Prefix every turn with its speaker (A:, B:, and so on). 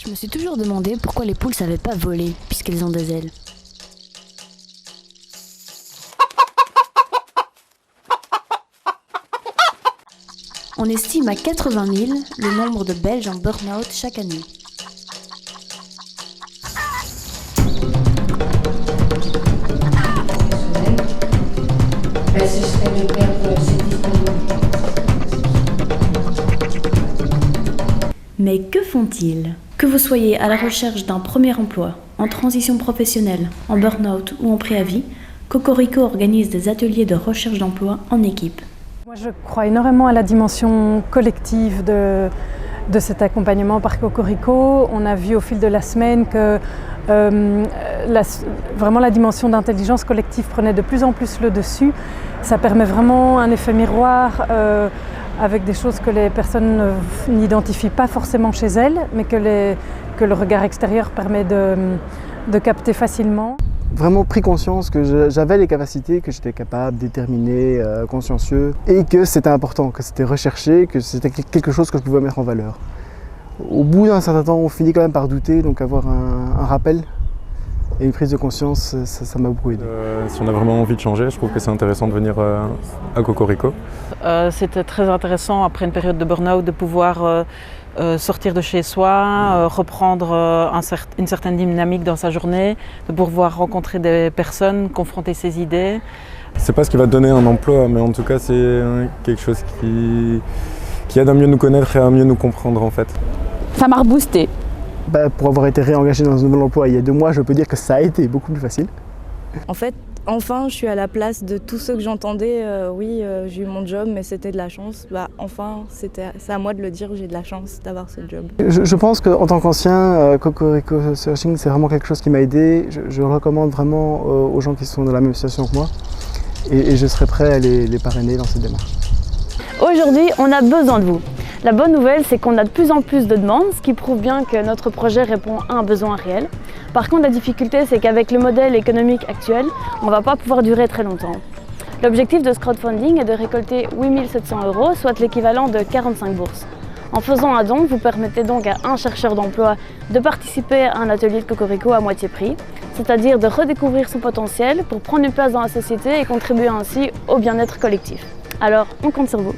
A: Je me suis toujours demandé pourquoi les poules savaient pas voler, puisqu'elles ont des ailes. On estime à 80 000 le nombre de Belges en burn-out chaque année. Mais que font-ils ? Que vous soyez à la recherche d'un premier emploi, en transition professionnelle, en burn-out ou en préavis, Cocorico organise des ateliers de recherche d'emploi en équipe.
B: Moi, je crois énormément à la dimension collective de cet accompagnement par Cocorico. On a vu au fil de la semaine que vraiment la dimension d'intelligence collective prenait de plus en plus le dessus. Ça permet vraiment un effet miroir avec des choses que les personnes n'identifient pas forcément chez elles, mais que le regard extérieur permet de capter facilement.
C: Vraiment pris conscience que j'avais les capacités, que j'étais capable, déterminé, consciencieux, et que c'était important, que c'était recherché, que c'était quelque chose que je pouvais mettre en valeur. Au bout d'un certain temps, on finit quand même par douter, donc avoir un rappel et une prise de conscience, ça m'a beaucoup aidé.
D: Si on a vraiment envie de changer, je trouve que c'est intéressant de venir à Cocorico.
E: C'était très intéressant après une période de burn-out de pouvoir sortir de chez soi, reprendre une certaine dynamique dans sa journée, de pouvoir rencontrer des personnes, confronter ses idées.
D: C'est pas ce qui va te donner un emploi, mais en tout cas c'est quelque chose qui aide à mieux nous connaître et à mieux nous comprendre en fait.
F: Ça m'a reboosté.
C: Pour avoir été réengagé dans un nouvel emploi il y a 2 mois, je peux dire que ça a été beaucoup plus facile.
G: En fait, enfin, je suis à la place de tous ceux que j'entendais. Oui, j'ai eu mon job, mais c'était de la chance. Enfin, c'est à moi de le dire, j'ai de la chance d'avoir ce job.
C: Je pense qu'en tant qu'ancien, Cocorico Searching, c'est vraiment quelque chose qui m'a aidé. Je le recommande vraiment aux gens qui sont dans la même situation que moi. Et je serai prêt à les parrainer dans cette démarche.
A: Aujourd'hui, on a besoin de vous. La bonne nouvelle, c'est qu'on a de plus en plus de demandes, ce qui prouve bien que notre projet répond à un besoin réel. Par contre, la difficulté, c'est qu'avec le modèle économique actuel, on ne va pas pouvoir durer très longtemps. L'objectif de ce crowdfunding est de récolter 8 700 €, soit l'équivalent de 45 bourses. En faisant un don, vous permettez donc à un chercheur d'emploi de participer à un atelier de Cocorico à moitié prix, c'est-à-dire de redécouvrir son potentiel pour prendre une place dans la société et contribuer ainsi au bien-être collectif. Alors, on compte sur vous.